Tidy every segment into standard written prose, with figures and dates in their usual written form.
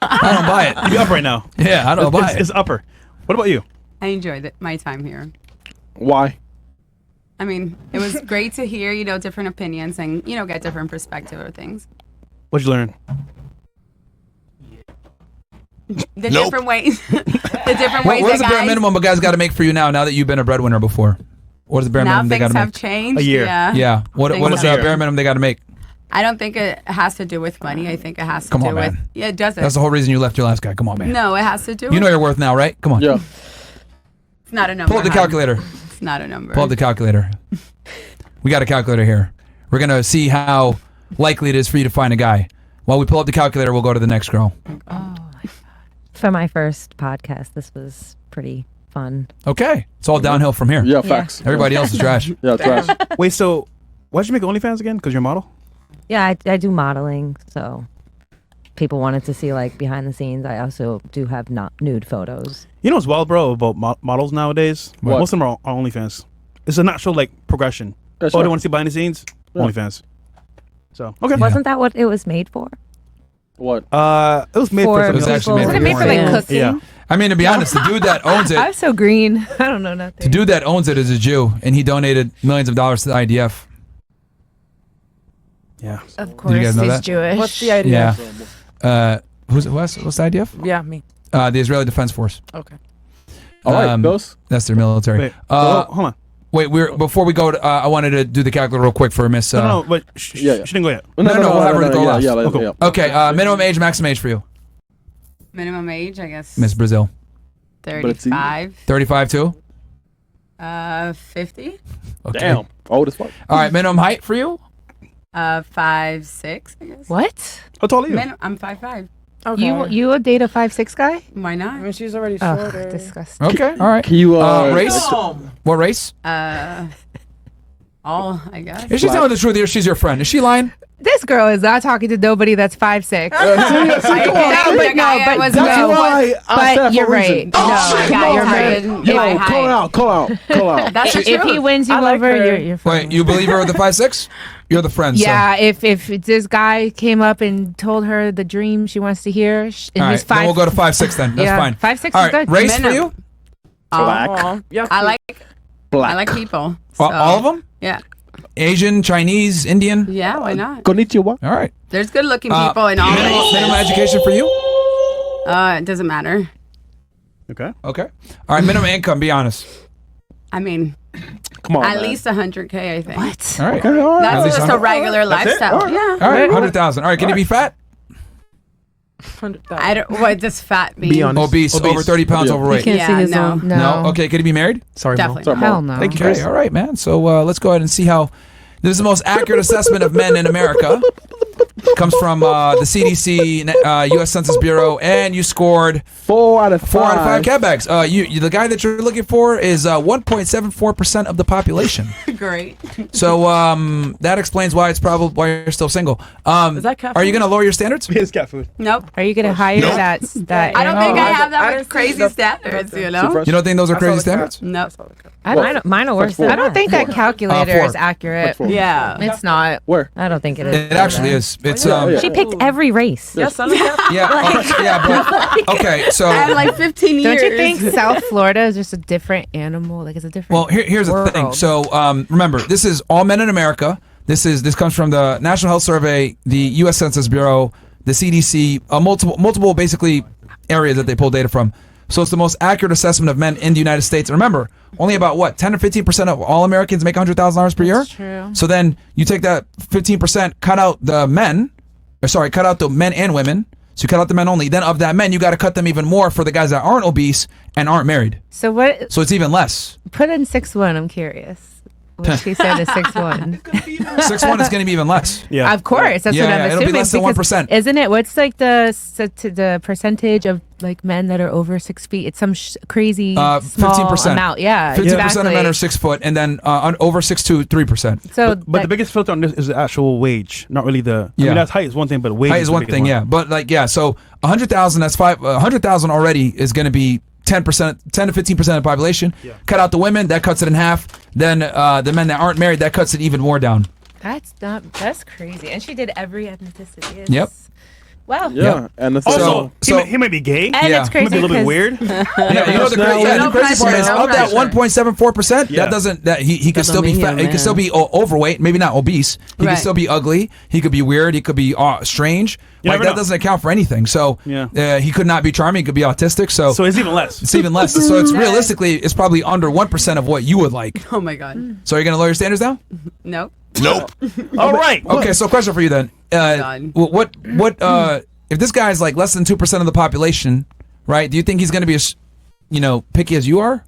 I don't buy it. You'd be up right now. Yeah, I don't buy it. It's upper. What about you? I enjoyed my time here. Why? I mean, it was great to hear, different opinions and, get different perspective of things. What'd you learn? The different ways. The different ways What is the that bare guys... minimum a guy's got to make for you now that you've been a breadwinner before? What is the bare Now minimum they got things to have make? changed. A year. Yeah. Yeah. What Things is have- the bare minimum they got to make? I don't think it has to do with money. I think it has to Come do on, with... man. Yeah, it doesn't. That's the whole reason you left your last guy. Come on, man. No, it has to do You with... know your worth now, right? Come on. Yeah. It's not a number. Pull up the hon. calculator. It's not a number. Pull up the calculator. We got a calculator here. We're going to see how likely it is for you to find a guy. While we pull up the calculator, we'll go to the next girl. For my first podcast, this was pretty fun. Okay. It's all downhill from here. Yeah, facts. Everybody else is trash. Yeah, trash. Wait, so why'd you make OnlyFans again? Because you're a model? Yeah, I do modeling, so people wanted to see like behind the scenes. I also do have not nude photos. You know what's wild, bro, about models nowadays? What? Most of them are on OnlyFans. It's a natural progression. That's They right. want to see behind the scenes? Yeah. OnlyFans. So, okay. Wasn't that what it was made for? What? It was made for For It was something actually else. made Wasn't it made for like Yeah. cooking? Yeah. I mean, to be honest, the dude that owns I'm it, so green. I don't know nothing. the dude that owns it is a Jew, and he donated millions of dollars to the IDF. Yeah. Of course, you guys know he's that? Jewish. What's the idea? Yeah. What's the IDF? Yeah, me. The Israeli Defense Force. Okay. All right, Bills. That's their military. Wait, hold on. Wait, before we go, I wanted to do the calculator real quick for Miss. No, but yeah. she didn't go yet. No, we'll have her go last. Yeah, Okay. yeah. Okay, minimum age, maximum age for you, Minimum age, I guess. Miss Brazil. 35. 35 too. 50. Okay. Damn. Old as fuck. All right, minimum height for you. 5'6", I guess. What? How tall are you? I'm 5'5". Okay. You would date a 5'6" guy? Why I not? mean, she's already Ugh, shorter. disgusting. Okay, all right. Can you Race? What race? All, I guess. If she's telling the truth here, she's your friend. Is she lying? This girl is not talking to nobody that's 5'6". I but no, but was That's no, why I said but for you're a reason. right. No, I got you're right. Yo, My height. call out. That's the If he truth. wins you I like over, her. you're fine. Wait, you believe her with the 5'6"? You're the friend. Yeah, if this guy came up and told her the dream she wants to hear, and So. All he's right, then 5', we'll go to 5'6" then. That's yeah, fine. 5'6" All is right, good. race for Minimum. you? Black. Yeah. I like Black. people. All of them? Yeah. Asian, Chinese, Indian? Yeah, why not? Konnichiwa. All right. There's good looking people in all Minimum races. education for you? It doesn't matter. Okay. Okay. All right, minimum income, be honest. I mean, Come on. at man. least 100K, I think. What? All right. Okay, all right. At That's least just a 100. regular That's it? lifestyle. All right. Yeah. All right, 100,000. All right, can you be fat? 100,000. I don't. What does fat mean? Be honest. Obese, over 30 pounds Yeah. overweight. Can't Yeah, see his no. own. No? Okay, can he be married? Sorry, Definitely. Sorry, Hell Mom. no. Thank you, Okay, Chris. all right, man. So let's go ahead and see how. This is the most accurate assessment of men in America. Comes from the CDC, U.S. Census Bureau, and you scored 4 out of 5. 4 out of 5 cat bags. You the guy that you're looking for is 1.74% of the population. Great. So that explains why why you're still single. Is that cat Are you food? going to lower your standards? It's cat food. Nope. Are you gonna hire Nope. that? I don't animal? think I have I that didn't much see crazy the- standards, you Too know? fresh. You don't think those are I saw crazy the cat. standards? Nope. Mine are worse. Four. I don't think that calculator 4. is accurate. 4. Yeah. It's not. Where? I don't think it is. It actually is. It's Yeah. She picked every race. Yeah, son of a cat. but okay. So I have like 15 Don't years. you think South Florida is just a different animal? Like it's a different. well, here's the thing. world. So remember, this is all men in America. This comes from the National Health Survey, the U.S. Census Bureau, the CDC, multiple basically areas that they pull data from. So it's the most accurate assessment of men in the United States. And remember, only about 10 or 15% of all Americans make $100,000 per year. That's true. So then you take that 15%, cut out the men, cut out the men and women. So you cut out the men only. Then of that men, you got to cut them even more for the guys that aren't obese and aren't married. So what? So it's even less. Put in 6'1". I'm curious. What she said is 6'1". 6'1" is going to be even less. Yeah. Of course, that's Yeah, what I'm yeah, it'll assuming. be less than because 1%. Isn't it? What's like the percentage of like men that are over 6 feet? It's some crazy small 15%. amount. Yeah, 15% exactly. of men are 6 foot, and then over 6'2", 3%. So, But the biggest filter on this is the actual wage, not really the. I Yeah. mean, that's height is one thing, but wage Height is the one biggest thing, yeah. But so 100,000, that's 100,000 already is going to be 10 to 15% of the population. Yeah. Cut out the women, that cuts it in half. Then the men that aren't married, that cuts it even more down. that's crazy. And she did every ethnicity. It's Yep. Wow. Yeah, and it's Also, So- he might be gay. And Yeah. it's He might crazy be a little bit 'cause- weird. Yeah, you know the crazy part is No of that pressure. 1.74%. Yeah. That doesn't that he could Doesn't still be mean fat. you're He could still man. be overweight, maybe not obese. He could Right. still be ugly. He could be weird. He could be strange. You Like never that know. doesn't account for anything. So Yeah. he could not be charming. He could be autistic. So So it's even less. it's even less. So it's realistically it's probably under 1% of what you would like. Oh my God. So are you gonna lower your standards down? Nope. Nope. All right. Okay. So question for you then. God. What if this guy's like less than 2% of the population, right? Do you think he's gonna be as picky as you are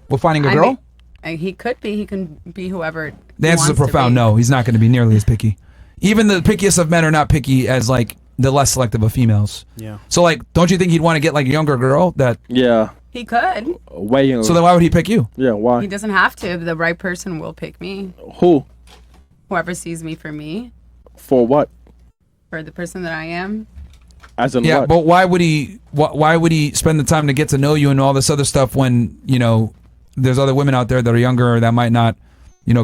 with finding a I girl? mean, he could be. He can be whoever. The answer is a wants to profound be. no. He's not going to be nearly as picky. Even the pickiest of men are not picky as like the less selective of females. Yeah. So like, don't you think he'd want to get like a younger girl that? Yeah, He could. way younger. So then why would he pick you? Yeah, why? He doesn't have to. The right person will pick me. Who? Whoever sees me for me, For what? for the person that I am. As in Yeah, what? but why would he? Why would he spend the time to get to know you and all this other stuff when there's other women out there that are younger that might not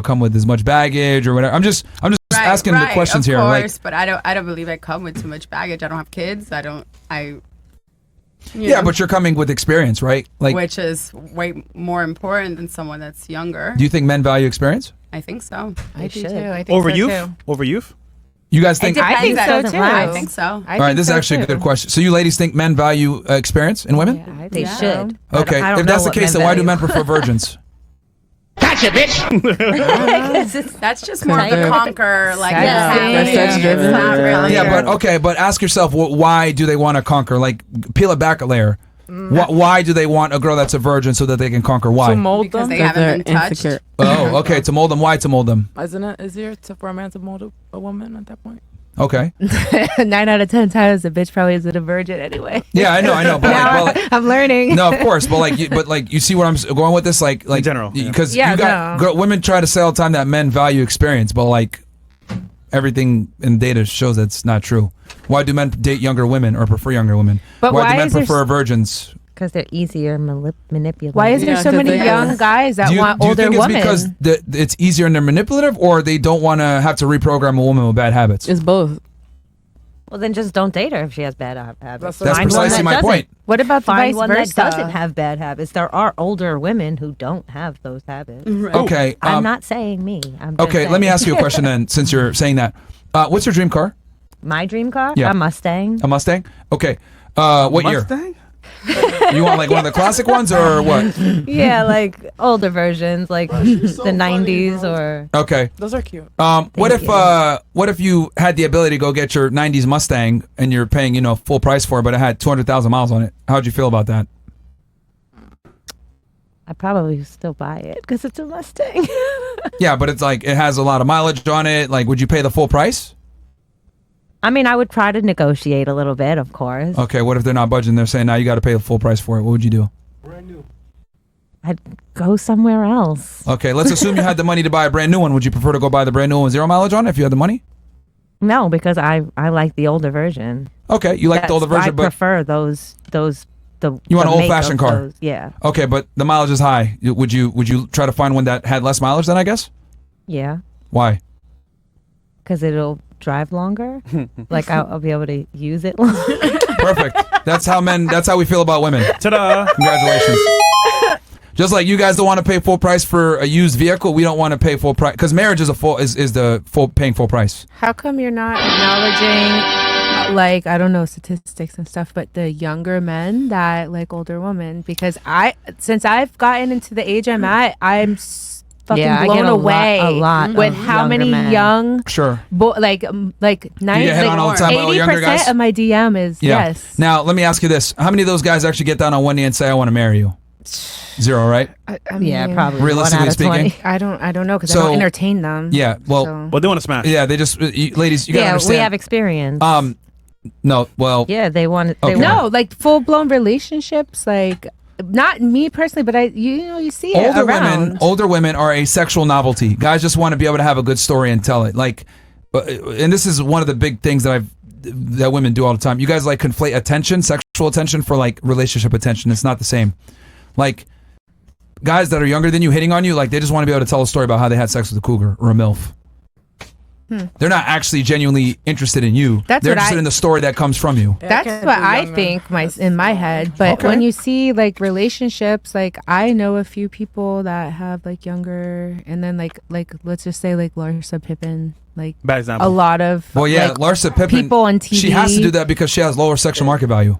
come with as much baggage or whatever. I'm just Right, asking the right, questions of here. course, Like, but I don't believe I come with too much baggage. I don't have kids. You yeah, know, but you're coming with experience, right? Like, which is way more important than someone that's younger. do you think men value experience? I think so. I do should. too. I think Over so youth? too. Over youth? You guys think? I think so doesn't too. last. I think so. I All right, think this is so actually a too. good question. So you ladies think men value experience in women? Yeah, I They think should. so. but Okay, I don't if know that's the what case, then why do men value. prefer virgins? That's just more of the Kinda. conquer, like Yeah. mentality. That's driven. It's not really. Yeah, but ask yourself, why do they want to conquer? Like, peel it back a layer. Why do they want a girl that's a virgin so that they can conquer? Why? To mold Because them they because haven't they're been touched. insecure. Oh, okay, to mold them. Why to mold them? Isn't it easier for a man to mold a woman at that point? Okay. 9 out of 10 times the bitch probably isn't a virgin anyway. Yeah, I know, but I'm learning. no, of course, but you see where I'm going with this, like In general, yeah. because Yeah, you got no. women try to say all the time that men value experience, but like everything in data shows that's not true. Why do men date younger women or prefer younger women? But why do why men is there prefer virgins? Because they're easier manipulated. Why is there Yeah, so 'cause many they young have- guys that Do you want older think it's women? because it's easier and they're manipulative, or they don't want to have to reprogram a woman with bad habits? It's both. Well, then just don't date her if she has bad habits. That's That's Find one precisely that my doesn't. point. What about the Find vice one versa? that doesn't have bad habits. There are older women who don't have those habits. Okay. I'm not saying me. I'm just Okay, let me saying. ask you a question then, since you're saying that. What's your dream car? My dream car? Yeah. A Mustang. A Mustang? Okay. What year? Mustang? You want like one of the classic ones or what? Yeah, like older versions, like the 90s or. Okay. Those are cute. What if you had the ability to go get your 90s Mustang and you're paying, full price for it, but it had 200,000 miles on it? How'd you feel about that? I probably still buy it because it's a Mustang. Yeah, but it's like it has a lot of mileage on it. Like, would you pay the full price? I mean, I would try to negotiate a little bit, of course. Okay, what if they're not budging? They're saying, now you got to pay the full price for it. What would you do? I'd go somewhere else. Okay, let's assume you had the money to buy a brand new one. Would you prefer to go buy the brand new one with 0 mileage on it if you had the money? No, because I like the older version. Okay, you like the older I version, but prefer those the. You want the an make old-fashioned of car? those, yeah, okay, but the mileage is high. Would you try to find one that had less mileage then, I guess? yeah, Why? because it'll drive longer. Like I'll be able to use it longer. Perfect. That's how we feel about women. Ta-da! Congratulations. Just like you guys don't want to pay full price for a used vehicle, we don't want to pay full price because marriage is paying full price. How come you're not acknowledging, like, I don't know, statistics and stuff, but the younger men that like older women? Because since I've gotten into the age I'm at, I'm fucking Yeah, I blown get a away lot with of how younger many men. young, Sure. like 90, You get hit on all the time by all younger guys? 80% of my DM is Yeah. yes. Now let me ask you this: how many of those guys actually get down on one knee and say, "I want to marry you"? 0, right? I Yeah, mean, probably. Realistically 1 out of 20. speaking. I don't know because So- I don't entertain them. Yeah. Well, so. But they want to smash. yeah. They just, ladies, you gotta Yeah, understand. we have experience. No. Well. yeah, they want. They Okay. No, like full blown relationships, like not me personally, but you see it around. Older women are a sexual novelty. Guys just want to be able to have a good story and tell it. Like, and this is one of the big things that women do all the time. You guys like conflate attention, sexual attention, for like relationship attention. It's not the same. Like, guys that are younger than you hitting on you, like they just want to be able to tell a story about how they had sex with a cougar or a MILF. They're not actually genuinely interested in you. That's They're what interested I- in the story that comes from you. That's can't what do I younger. think in my head. But Okay. when you see like relationships, like I know a few people that have like younger, and then like let's just say like Larsa Pippen, like Bad example. a lot of Well, yeah, like, Larsa Pippen. people on TV. She has to do that because she has lower sexual market value.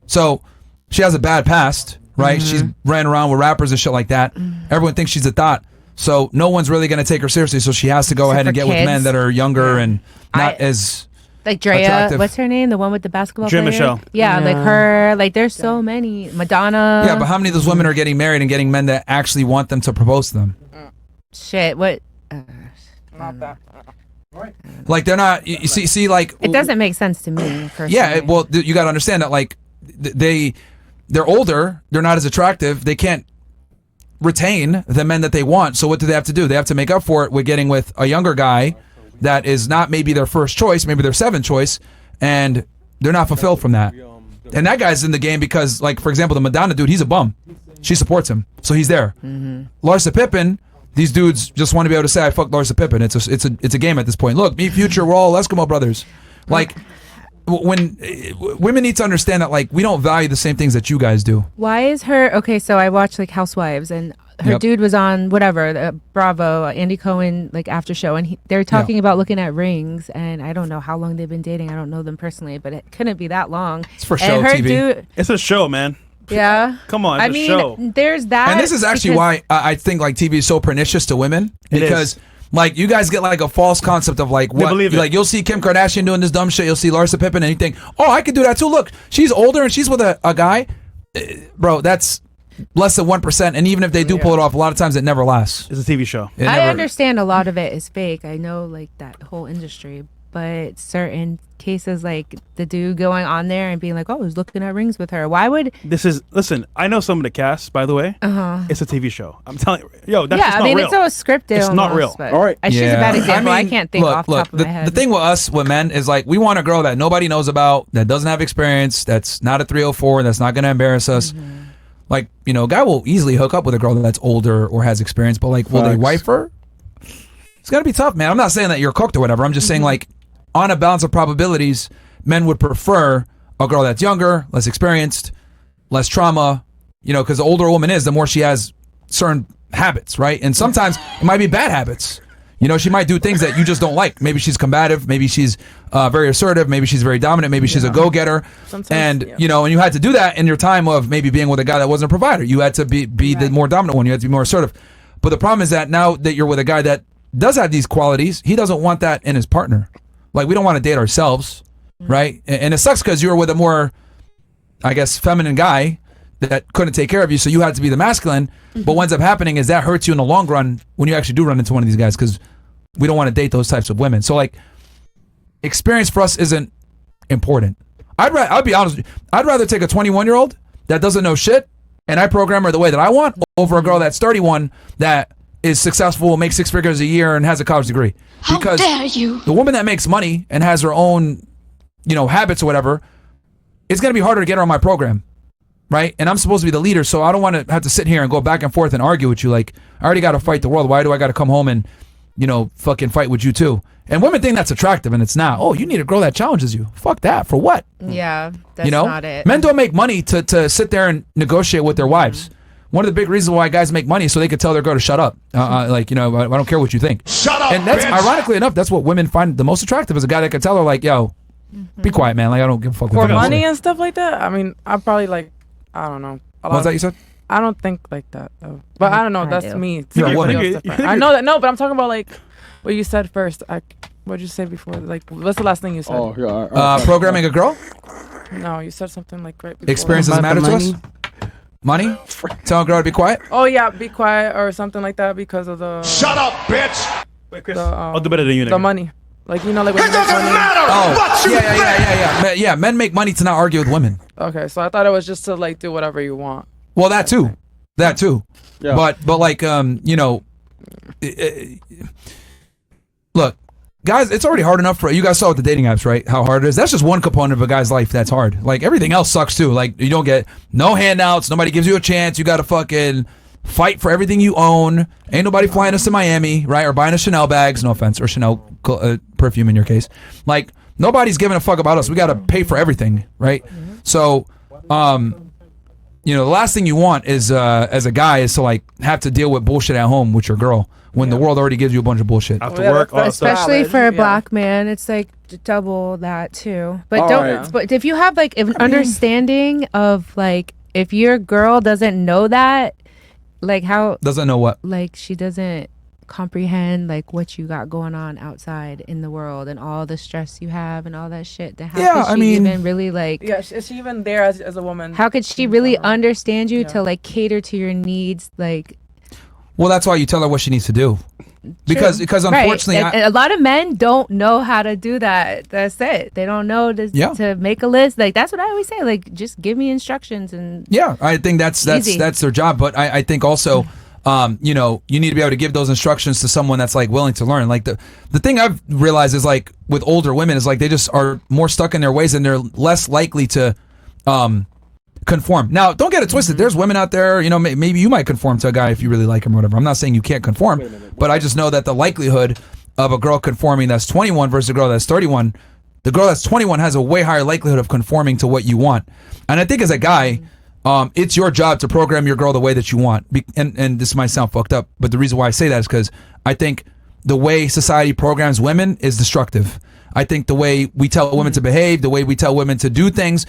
So she has a bad past, right? She's ran around with rappers and shit like that. Everyone thinks she's a thought. So no one's really going to take her seriously. So she has to go So ahead and for get with kids, men that are younger and not I- as. like Drea, attractive. what's her name? The one with the basketball Drea player? Michelle. Yeah, like her. Like there's so many. Madonna. Yeah, but how many of those women are getting married and getting men that actually want them to propose to them? Shit. What? Not that. Like they're not. You see, like It doesn't make sense to me. Personally. Yeah, well, you got to understand that like they're older, they're not as attractive, they can't retain the men that they want. So what do they have to do? They have to make up for it with getting with a younger guy that is not maybe their first choice, maybe their seventh choice, and they're not fulfilled from that. And that guy's in the game because, like, for example, the Madonna dude, he's a bum. She supports him, so he's there. Larsa Pippen, these dudes just want to be able to say, "I fucked Larsa Pippen." It's a game at this point. Look, me, Future, we're all Eskimo brothers. Like, when women need to understand that, like, we don't value the same things that you guys do. Why is her okay? So I watched like Housewives, and her Yep. dude was on whatever Bravo, Andy Cohen like after show, and they're talking about looking at rings. And I don't know how long they've been dating. I don't know them personally, but it couldn't be that long. It's for show and her TV. dude, It's a show, man. yeah. Come on, it's I a mean, show. there's that. And this is actually because- why I think like TV is so pernicious to women, It is. because like you guys get like a false concept of like what believe it. like you'll see Kim Kardashian doing this dumb shit, you'll see Larsa Pippen, and you think, oh, I could do that too. Look, she's older and she's with a guy. Bro, that's less than 1%, and even if they do pull it off, a lot of times it never lasts. It's a TV show. It I never- understand a lot of it is fake. I know like that whole industry, but certain cases like the dude going on there and being like, "Oh, I was looking at rings with her." Why would? Listen, I know some of the cast, by the way. It's a TV show. I'm telling you. Yo, that's Yeah, just I not mean real. it's so scripted. It's not almost, real. But All right. She's a bad example. I mean, can't think look, off look, top of my head. The thing with us, with men, is like we want a girl that nobody knows about, that doesn't have experience, that's not a 304, that's not going to embarrass us. Like, you know, a guy will easily hook up with a girl that's older or has experience, but like, will they Facts. wife her? It's got to be tough, man. I'm not saying that you're cooked or whatever. I'm just saying, like, on a balance of probabilities, men would prefer a girl that's younger, less experienced, less trauma, you know, because the older a woman is, the more she has certain habits, right? And sometimes it might be bad habits. You know, she might do things that you just don't like. Maybe she's combative. Maybe she's very assertive. Maybe she's very dominant. Maybe she's a go-getter. Sometimes, And, yeah. you know, and you had to do that in your time of maybe being with a guy that wasn't a provider. You had to be the more dominant one. You had to be more assertive. But the problem is that now that you're with a guy that does have these qualities, he doesn't want that in his partner. Like, we don't want to date ourselves, right? And it sucks because you were with a more, I guess, feminine guy that couldn't take care of you, so you had to be the masculine. But what ends up happening is that hurts you in the long run when you actually do run into one of these guys, because we don't want to date those types of women. So, like, experience for us isn't important. I'll be honest with you. I'd rather take a 21-year-old that doesn't know shit and I program her the way that I want over a girl that's 31 that is successful, makes 6 figures a year, and has a college degree. Because How dare you? the woman that makes money and has her own, you know, habits or whatever, it's going to be harder to get her on my program, right? And I'm supposed to be the leader, so I don't want to have to sit here and go back and forth and argue with you. Like, I already got to fight the world. Why do I got to come home and, you know, fucking fight with you too? And women think that's attractive, and it's not. Oh, you need a girl that challenges you. Fuck that. For what? yeah, that's You know, not it. men don't make money to sit there and negotiate with their wives. One of the big reasons why guys make money is so they can tell their girl to shut up. Like, you know, I don't care what you think. Shut up, And that's bitch! ironically enough, that's what women find the most attractive, is a guy that can tell her, like, yo, be quiet, man. Like, I don't give a fuck. For what you money say. and stuff like that, I mean, I probably like, I don't know. What's that you said? I don't think like that though. But I don't know. I That's do. me. You're a Somebody woman. else You different. think I know that. No, but I'm talking about like what you said first. What did you say before? Like, what's the last thing you said? Oh, yeah. all right. Programming a girl? No, you said something like right before. Experience doesn't About matter the to us? Money? Tell a girl to be quiet? Oh yeah, be quiet or something like that because of the Shut up, bitch! Wait, Chris, the, I'll do better than you. the nigga. money. Like, you know, like when It you make doesn't money. matter Oh, what you think! yeah. Men make money to not argue with women. Okay, so I thought it was just to like do whatever you want. Well, that too. That too. Yeah. But like, you know, look, guys, it's already hard enough for you guys saw with the dating apps, right? How hard it is. That's just one component of a guy's life that's hard. Like, everything else sucks too. Like, you don't get no handouts. Nobody gives you a chance. You got to fucking fight for everything you own. Ain't nobody flying us to Miami, right? Or buying us Chanel bags, no offense, or Chanel perfume in your case. Like, nobody's giving a fuck about us. We got to pay for everything, right? So, you know, the last thing you want is, as a guy, is to like have to deal with bullshit at home with your girl when the world already gives you a bunch of bullshit. After work, all that stuff. Especially for a Yeah. black man, it's like double that too. But All don't. right. But if you have like an understanding of like, if your girl doesn't know that, like how, Doesn't know what. like she doesn't comprehend like what you got going on outside in the world and all the stress you have and all that shit. Then how Yeah, could she I mean- even really like? Yeah, is she even there as a woman? How could she really understand you Yeah. to like cater to your needs? Like, Well, that's why you tell her what she needs to do. Because unfortunately, right. And a lot of men don't know how to do that. That's it. They don't know to make a list. Like that's what I always say. Like just give me instructions and yeah, I think that's Easy. their job. But I think also, you know, you need to be able to give those instructions to someone that's like willing to learn. Like the thing I've realized is like with older women is like they just are more stuck in their ways and they're less likely to conform. Now, don't get it twisted. There's women out there, you know, maybe you might conform to a guy if you really like him or whatever. I'm not saying you can't conform, but I just know that the likelihood of a girl conforming that's 21 versus a girl that's 31, the girl that's 21 has a way higher likelihood of conforming to what you want. And I think as a guy, it's your job to program your girl the way that you want. And this might sound fucked up, but the reason why I say that is because I think the way society programs women is destructive. I think the way we tell women to behave, the way we tell women to do things,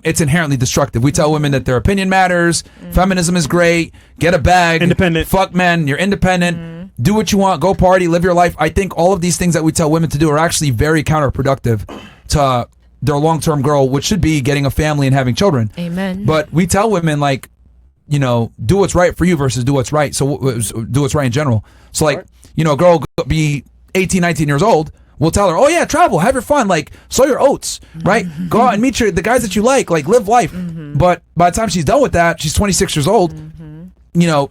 it's inherently destructive. We tell women that their opinion matters, feminism is great, get a bag, Independent. fuck men, you're independent, do what you want, go party, live your life. I think all of these things that we tell women to do are actually very counterproductive to their long-term goal, which should be getting a family and having children. amen. But we tell women, like, you know, do what's right for you versus do what's right. So do what's right in general. So like, you know, a girl be 18, 19 years old, we'll tell her, oh yeah, travel, have your fun, like sow your oats, right? Go out and meet the guys that you like live life. But by the time she's done with that, she's 26 years old. You know,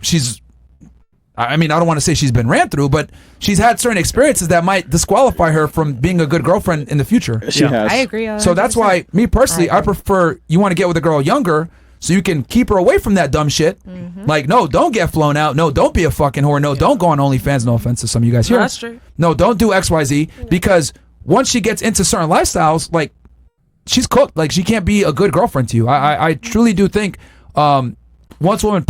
I mean, I don't want to say she's been ran through, but she's had certain experiences that might disqualify her from being a good girlfriend in the future. She has. I agree. So that's why, me personally, I prefer you want to get with a girl younger so you can keep her away from that dumb shit. Like, no, don't get flown out. No, don't be a fucking whore. No, don't go on OnlyFans. No offense to some of you guys here. No, that's true. No, don't do XYZ because once she gets into certain lifestyles, like, she's cooked. Like, she can't be a good girlfriend to you. I truly do think once a woman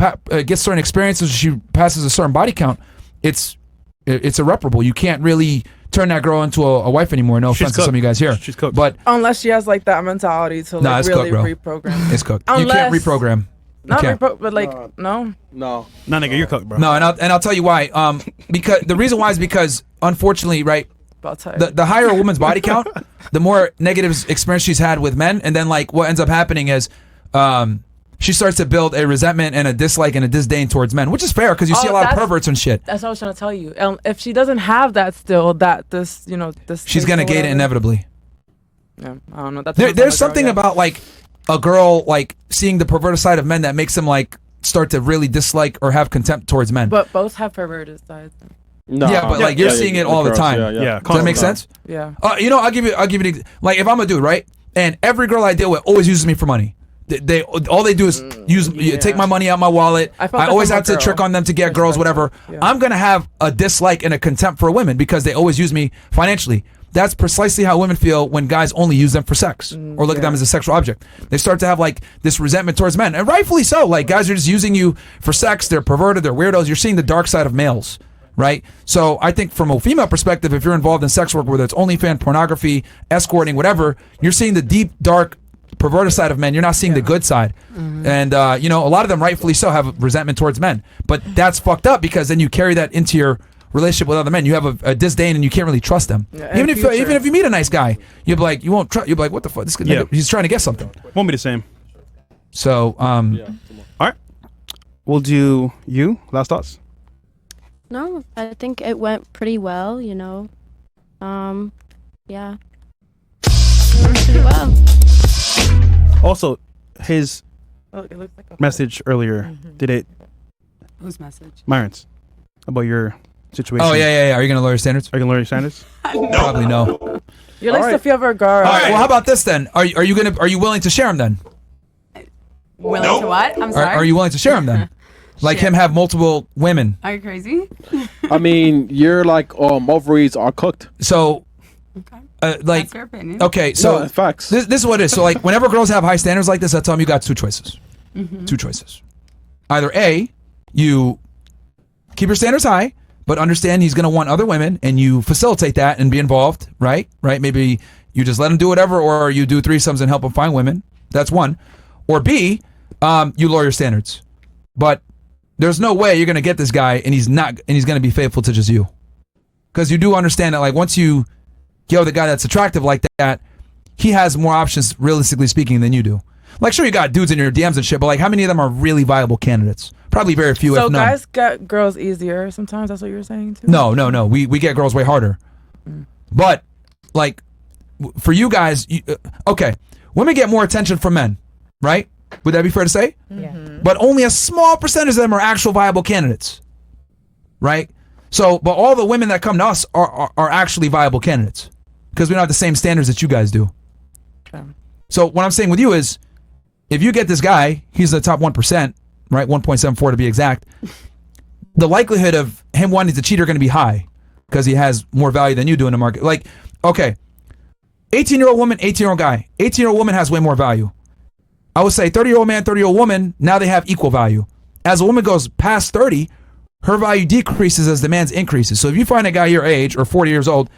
gets certain experiences, she passes a certain body count, it's irreparable. You can't really turn that girl into a wife anymore. No She's offense to some of you guys here. She's cooked. But Unless she has like that mentality to Nah, like it's really cooked, reprogram. it's cooked. You can't Unless- reprogram. You Not can't. but like no. No. Nah, nigga, you're cooked, bro. No, and I'll tell you why. Because the reason why is because unfortunately, right, About time. the higher a woman's body count, the more negative experience she's had with men, and then like what ends up happening is she starts to build a resentment and a dislike and a disdain towards men, which is fair because you see a lot of that's- perverts and shit. That's what I was trying to tell you. If she doesn't have that still, this She's gonna gate it inevitably. Yeah, I don't know. That's There's something about like a girl like seeing the perverted side of men that makes them like start to really dislike or have contempt towards men. But both have perverted sides. No. Yeah, but like you're seeing it all the time. Yeah, Does that make sense? Yeah. You know, I'll give you like if I'm a dude, right, and every girl I deal with always uses me for money. They all they do is take my money out my wallet. I felt I that always from a have to girl. trick on them to get girls, whatever. Yeah. I'm gonna have a dislike and a contempt for women because they always use me financially. That's precisely how women feel when guys only use them for sex or look at them as a sexual object. They start to have like this resentment towards men, and rightfully so. Like guys are just using you for sex. They're perverted. They're weirdos. You're seeing the dark side of males, right? So I think from a female perspective, if you're involved in sex work, whether it's OnlyFans, pornography, escorting, whatever, you're seeing the deep, dark, perverted side of men. You're not seeing the good side. And you know, a lot of them rightfully so have resentment towards men, but that's fucked up because then you carry that into your relationship with other men. You have a disdain and you can't really trust them. Yeah, even in future. if you meet a nice guy, you'll be like, you won't trust. You'll be like, what the fuck? This guy, Yeah. he's trying to get something. Won't be the same. So All right. We'll do you. Last thoughts. No, I think it went pretty well, you know. Yeah. It went pretty well. Also, his Oh, it looks like a message earlier, did it, Whose message? Myron's, about your situation. oh yeah. Are you gonna lower your standards? Are you gonna learn your standards? Probably no. You're like All right. Sofia Vergara. All right. Well, how about this then? Are you willing to share them then? Willing to what? I'm sorry. Are you willing to share them then? Like Shit. him have multiple women. Are you crazy? I mean, you're like, ovaries are cooked. So, Okay. like, That's your opinion. okay, so No, facts. this is what it is. So, like, whenever girls have high standards like this, I tell them you got two choices. Two choices. Either A, you keep your standards high, but understand he's going to want other women, and you facilitate that and be involved, right? Right? Maybe you just let him do whatever, or you do threesomes and help him find women. That's one. Or B, you lower your standards. But there's no way you're going to get this guy, and he's going to be faithful to just you. Because you do understand that, like, once you get with a guy that's attractive like that, he has more options, realistically speaking, than you do. Like, sure, you got dudes in your DMs and shit, but like, how many of them are really viable candidates? Probably very few, So if none. guys get girls easier sometimes. That's what you're saying too. No. We get girls way harder. But like, for you guys, okay, women get more attention from men, right? Would that be fair to say? Yeah. But only a small percentage of them are actual viable candidates, right? So, but all the women that come to us are actually viable candidates because we don't have the same standards that you guys do. Okay. So what I'm saying with you is, if you get this guy, he's the top 1%, right? 1.74 to be exact. The likelihood of him wanting to cheat are going to be high because he has more value than you do in the market. Like, okay, 18-year-old woman, 18-year-old guy. 18-year-old woman has way more value. I would say 30-year-old man, 30-year-old woman, now they have equal value. As a woman goes past 30, her value decreases as the man's increases. So if you find a guy your age or 40 years old,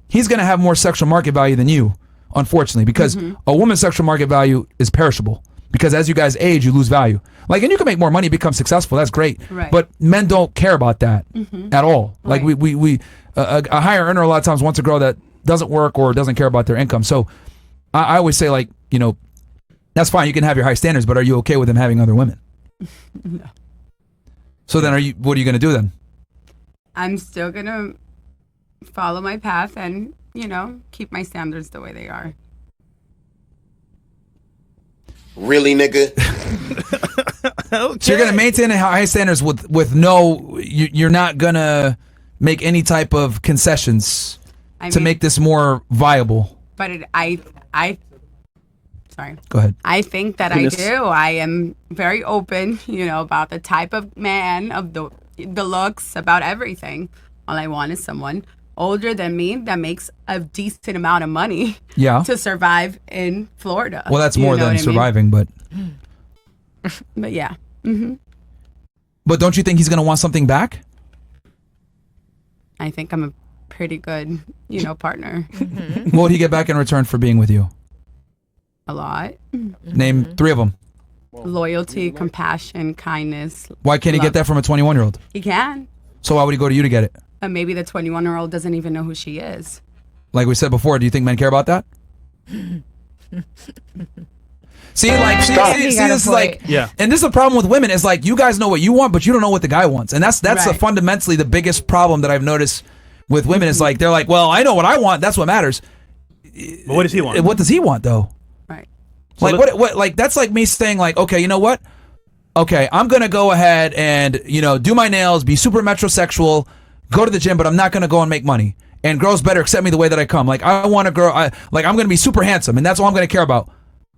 he's going to have more sexual market value than you, unfortunately, because a woman's sexual market value is perishable. Because as you guys age, you lose value. Like, and you can make more money, become successful. That's great. Right. But men don't care about that at all. Like, Right. we a higher earner a lot of times wants a girl that doesn't work or doesn't care about their income. So I always say, like, you know, that's fine. You can have your high standards, but are you okay with him having other women? No. So then what are you going to do then? I'm still going to follow my path and, you know, keep my standards the way they are. Really, nigga? So you're going to maintain high standards with no, you're not going to make any type of concessions to make this more viable. But sorry. Go ahead. I think that Yes. I do. I am very open, you know, about the type of man, of the looks, about everything. All I want is someone older than me that makes a decent amount of money Yeah. to survive in Florida. Well, that's You more know than what I mean? surviving, but But yeah. but don't you think he's going to want something back? I think I'm a pretty good, you know, partner. What would he get back in return for being with you? A lot. Name 3 of them. Loyalty, compassion, kindness. Why can't he get love. that from a 21-year-old? He can. So why would he go to you to get it? But maybe the 21-year-old doesn't even know who she is. Like we said before, do you think men care about that? See, like, see, He got a this is like, point. Yeah. and this is the problem with women. Is like, you guys know what you want, but you don't know what the guy wants, and that's Right. fundamentally the biggest problem that I've noticed with women. Is like, they're like, well, I know what I want. That's what matters. But what does he want? What does he want though? Right. Like, let- what? Like, that's like me saying, like, okay, you know what? Okay, I'm gonna go ahead and, you know, do my nails, be super metrosexual, go to the gym, but I'm not gonna go and make money. And girls better accept me the way that I come. Like, I want a girl. I'm gonna be super handsome, and that's all I'm gonna care about.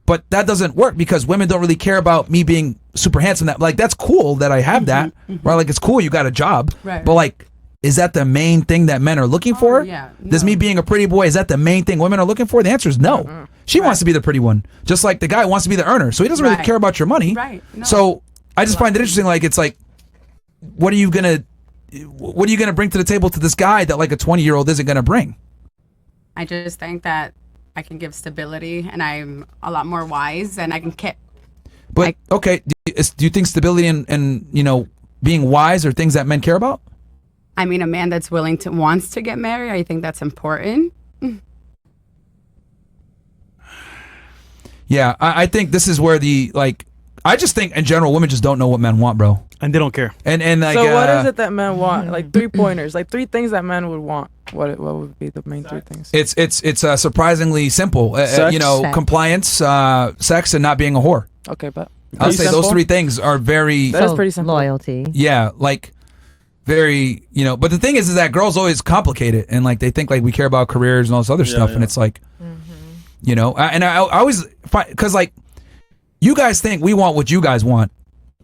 But that doesn't work because women don't really care about me being super handsome. That, like, that's cool that I have that, right? Like, it's cool you got a job, Right. but like, is that the main thing that men are looking for? yeah, Does me no. being a pretty boy, is that the main thing women are looking for? The answer is no. She wants to be the pretty one, just like the guy wants to be the earner. So he doesn't really Right. care about your money. Right. No. So I just find it interesting. Like, it's like, what are you gonna bring to the table to this guy that like a 20-year-old isn't gonna bring? I just think that I can give stability and I'm a lot more wise and I can keep. But okay, do you think stability and you know, being wise are things that men care about? I mean, a man that's wants to get married, I think that's important. Yeah, I think this is where I just think in general women just don't know what men want, bro. And they don't care. And like, So what is it that men want? Like 3 pointers, like 3 things that men would want. What would be the main 3 things? It's surprisingly simple. Sex. You know, Sex. compliance, sex, and not being a whore. Okay, but I'll say simple? those 3 things are very, That is pretty simple. Loyalty. yeah, like very, you know. But the thing is that girls always complicate it, and like they think like we care about careers and all this other stuff, and yeah. it's like, you know, I always find, because like you guys think we want what you guys want.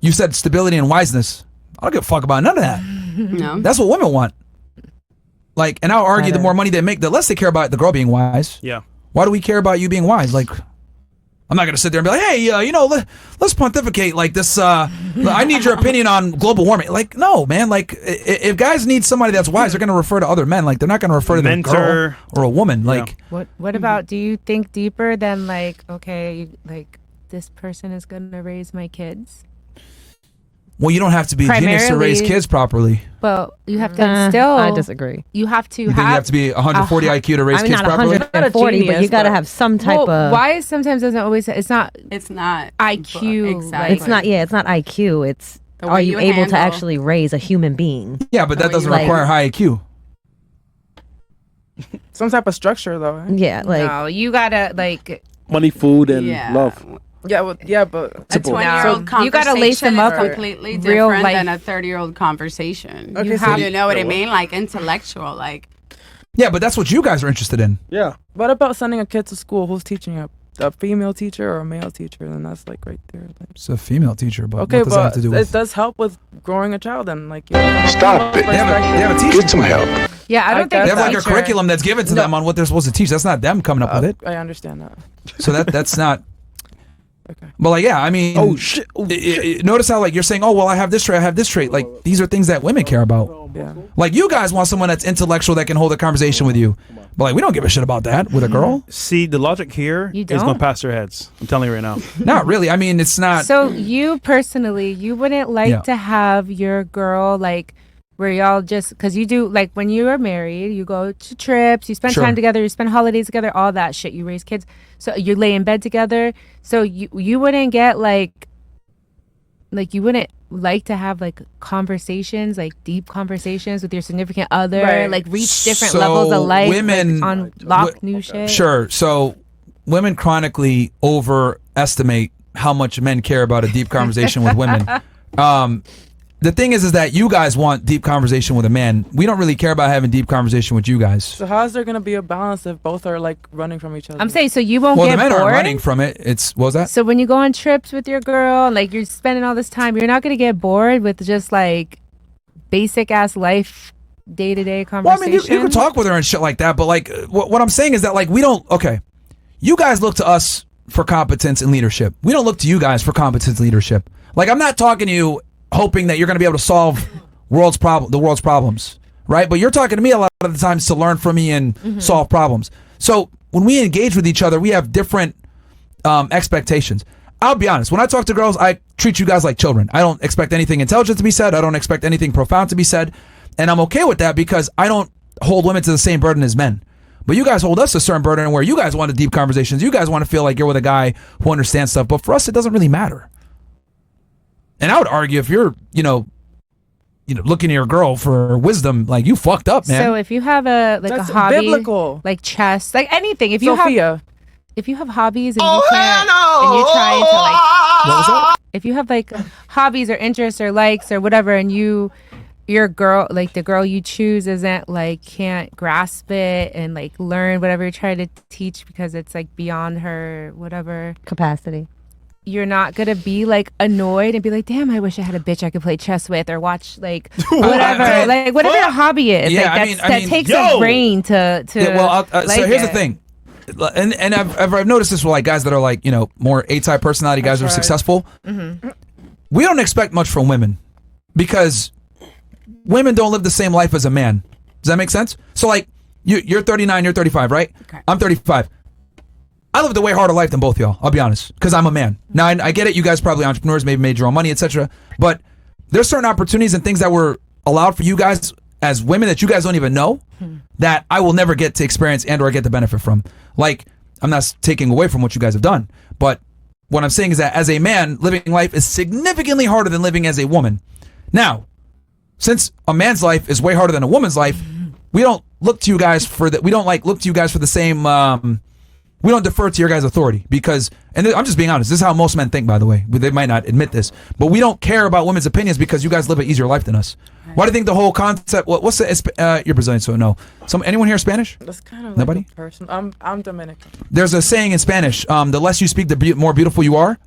You said stability and wiseness. I don't give a fuck about none of that. No. That's what women want. Like, and I'll argue the more money they make, the less they care about the girl being wise. Yeah. Why do we care about you being wise? Like, I'm not going to sit there and be like, hey, let's pontificate like this. I need your opinion on global warming. Like, no, man. Like, if guys need somebody that's wise, they're going to refer to other men. Like, they're not going to refer to their girl or a woman. Like, what about, do you think deeper than like, okay, like this person is going to raise my kids? well, you don't have to be a genius to raise kids properly. But you have to still. I disagree. You have to You think you have to be 140 IQ to raise kids not properly? 140, but you got to have some type of. Why sometimes doesn't always. It's not IQ. Exactly. It's not. Yeah, it's not IQ. It's The are way you you able to handle- actually raise a human being? Yeah, but that doesn't require high IQ. Some type of structure, though. Right? Yeah, like No, you gotta like. Money, food, and Yeah. love. Yeah, well, yeah, but A 20-year-old So conversation you gotta lace them up is with completely real different life. than a 30-year-old conversation. Okay, You so have you- to know what I mean, like intellectual, like. Yeah, but that's what you guys are interested in. Yeah. what about sending a kid to school? Who's teaching it? A female teacher or a male teacher? Then that's like right there. Like, It's a female teacher, but okay, what does that have but to do it with? does help with growing a child. Then, like, Stop it. They have a teacher. Get some help. Yeah, I don't think They have like a teacher- curriculum that's given to them on what they're supposed to teach. That's not them coming up with it. I understand that. So that's not. Okay. But like, yeah, I mean, Oh shit. notice how like you're saying, oh well, I have this trait, I have this trait. Like these are things that women care about. Yeah. Like you guys want someone that's intellectual that can hold a conversation with you, but like we don't give a shit about that with a girl. See, the logic here You is don't? going past their heads. I'm telling you right now. Not really. I mean, it's not. So you personally, you wouldn't like Yeah. to have your girl like where y'all just because you do like when you are married, you go to trips, you spend Sure. time together, you spend holidays together, all that shit. You raise kids, so you lay in bed together. So you wouldn't get like you wouldn't like to have like conversations, like deep conversations with your significant other, Right. like reach different So levels of life, women- like, unlock new shit. Sure. So women chronically overestimate how much men care about a deep conversation with women. The thing is that you guys want deep conversation with a man. We don't really care about having deep conversation with you guys. So how is there gonna be a balance if both are like running from each other? I'm saying so you won't Well, get the men bored. aren't running from it. It's what was that? So when you go on trips with your girl, like you're spending all this time, you're not gonna get bored with just like basic ass life, day to day Well, I conversation. mean, you can talk with her and shit like that, but like, what I'm saying is that like we don't. Okay, you guys look to us for competence and leadership. We don't look to you guys for competence and leadership. Like, I'm not talking to you hoping that you're going to be able to solve the world's problems, right? But you're talking to me a lot of the times to learn from me and solve problems. So when we engage with each other, we have different expectations. I'll be honest. When I talk to girls, I treat you guys like children. I don't expect anything intelligent to be said. I don't expect anything profound to be said. And I'm okay with that because I don't hold women to the same burden as men. But you guys hold us a certain burden where you guys want the deep conversations. You guys want to feel like you're with a guy who understands stuff. But for us, it doesn't really matter. And I would argue if you're, looking at your girl for wisdom, like you fucked up, man. So if you have a That's a hobby, biblical. like chess, like anything, if you Sophia. have hobbies and you can't, and you're trying to like, What was that? if you have like hobbies or interests or likes or whatever, and your girl, like the girl you choose isn't like can't grasp it and like learn whatever you're trying to teach because it's like beyond her whatever capacity. you're not gonna be like annoyed and be like, damn, I wish I had a bitch I could play chess with or watch like whatever, like whatever your hobby is. Yeah, like I mean, takes yo! a brain to. Yeah, well, so like here's the it. thing, and I've noticed this with like guys that are like more A-type personality guys that are successful. We don't expect much from women because women don't live the same life as a man. Does that make sense? So like you're 39, you're 35, right? Okay. I'm 35. I lived a way harder life than both y'all. I'll be honest, because I'm a man. Now I get it. You guys probably entrepreneurs, maybe made your own money, etc. But there's certain opportunities and things that were allowed for you guys as women that you guys don't even know that I will never get to experience and or get the benefit from. Like, I'm not taking away from what you guys have done, but what I'm saying is that as a man, living life is significantly harder than living as a woman. Now, since a man's life is way harder than a woman's life, we don't look to you guys for that. We don't like look to you guys for the same. We don't defer to your guys' authority because, and I'm just being honest, this is how most men think, by the way. They might not admit this, but we don't care about women's opinions because you guys live an easier life than us. Why do you think the whole concept? What's the? You're Brazilian, so no. Anyone here Spanish? That's kind of like Nobody? a person. I'm Dominican. There's a saying in Spanish: the less you speak, the more beautiful you are.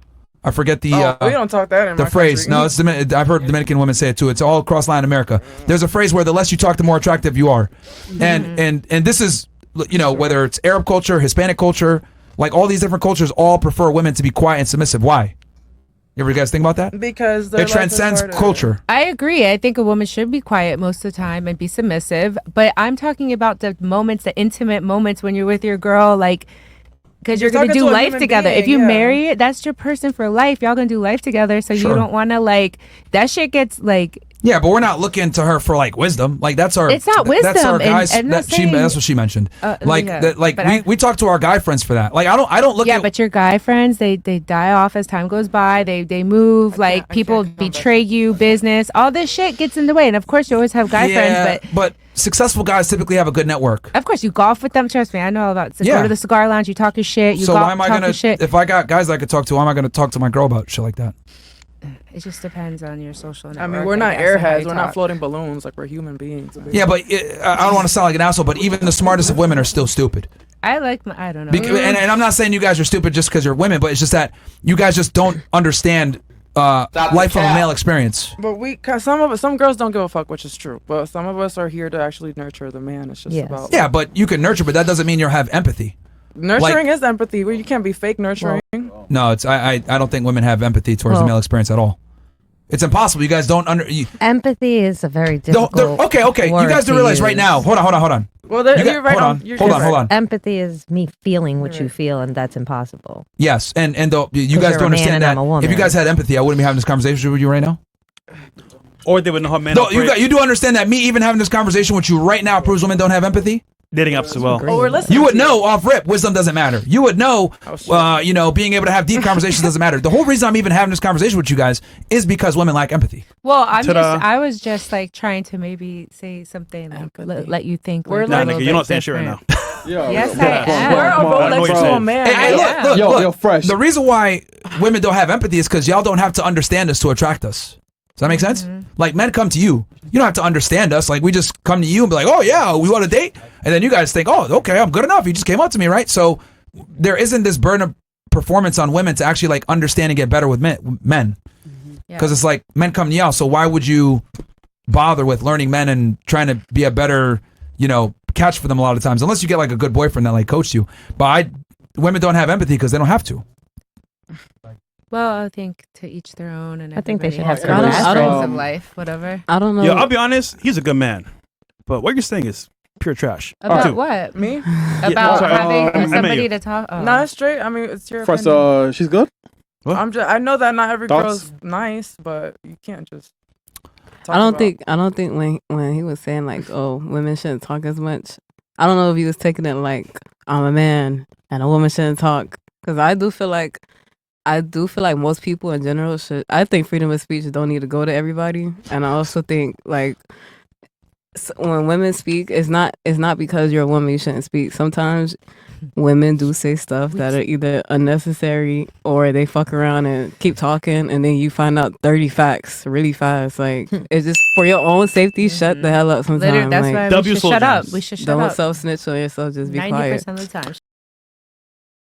I forget the we don't talk that in the my phrase. country. No, it's I've heard Dominican women say it too. It's all across Latin America. There's a phrase where the less you talk, the more attractive you are, and this is, whether it's Arab culture, Hispanic culture, like all these different cultures, all prefer women to be quiet and submissive. Why? You ever guys think about that? Because It transcends culture. I agree. I think a woman should be quiet most of the time and be submissive. But I'm talking about the moments, the intimate moments when you're with your girl, like, because you're going to talking do to a life human together. being, If you yeah. marry it, that's your person for life. Y'all going to do life together. So Sure. you don't want to, like, that shit gets, like, Yeah, but we're not looking to her for like wisdom. Like that's our. It's not That's our wisdom, guys. and I'm not That's what she mentioned. Like yeah, that. Like but we talk to our guy friends for that. Like I don't look yeah, at. but your guy friends, they die off as time goes by. They move, like, people betray you, business, all this shit gets in the way. And of course, you always have guy friends, but successful guys typically have a good network. of course, you golf with them. Trust me, I know all about. So Yeah. Go to the cigar lounge, you talk your shit. You So golf, why am I talk gonna? your shit. If I got guys I could talk to, why am I gonna talk to my girl about shit like that? It just depends on your social network. I mean, we're not guess, and how airheads. you We're not talk. floating balloons. Like, we're human beings. Yeah, but I don't want to sound like an asshole, but even the smartest of women are still stupid. I don't know. And I'm not saying you guys are stupid just because you're women, but it's just that you guys just don't understand life from a male experience. But some girls don't give a fuck, which is true. But some of us are here to actually nurture the man. It's just about Yeah, but you can nurture, but that doesn't mean you have empathy. nurturing is empathy. Where you can't be fake nurturing. No, it's I don't think women have empathy towards the male experience at all. It's impossible. You guys don't Empathy is a very difficult. Okay. You word guys do to realize right use. now. Hold on. Well, you're right hold on. on. You're Hold right. on. Empathy is me feeling what you feel, and that's impossible. Yes, and you 'Cause guys you're don't a man understand and that. I'm a woman. If you guys had empathy, I wouldn't be having this conversation with you right now. Or they would know how men No, operate. you do understand that me even having this conversation with you right now proves women don't have empathy. Dating apps as well. Oh, we're listening. You would to know off rip, wisdom doesn't matter. You would know, being able to have deep conversations doesn't matter. The whole reason I'm even having this conversation with you guys is because women lack empathy. Well, Ta-da. I was just like trying to maybe say something like let you think. We're like, Nah, a nigga, little you're not bit saying shit right different. now. Yes, Yeah. I am. We're a I know what Rolex you're to a saying. man. Hey, Yeah. Yo, fresh. The reason why women don't have empathy is because y'all don't have to understand us to attract us. Does that make sense? Like men come to you. You don't have to understand us. Like we just come to you and be like, oh yeah, we want to date. And then you guys think, oh, okay, I'm good enough. You just came up to me, right? So there isn't this burden of performance on women to actually like understand and get better with men. Because it's like men come to y'all. So why would you bother with learning men and trying to be a better, catch for them a lot of times? Unless you get like a good boyfriend that like coached you. But women don't have empathy because they don't have to. Well, I think to each their own, and I think they should everybody have has their some own aspects respect. of life, whatever. I don't know. Yo, I'll be honest. He's a good man, but what you're saying is pure trash. About Dude. what? Me? About sorry, having I meant somebody you. to talk. Oh. No, it's straight. I mean, it's your Fresh, opinion. she's good. I know that not every Thoughts? girl's nice, but you can't just. I don't think when he was saying like, oh, women shouldn't talk as much. I don't know if he was taking it like I'm a man and a woman shouldn't talk, because I do feel like most people in general should. I think freedom of speech don't need to go to everybody, and I also think like when women speak, it's not because you're a woman you shouldn't speak. Sometimes women do say stuff that are either unnecessary or they fuck around and keep talking, and then you find out 30 facts really fast. Like it's just for your own safety. Shut the hell up sometimes. Literally, that's like, why we W should shut up. soldiers. We should shut don't up. self snitch on yourself. Just be 90% quiet. of the time.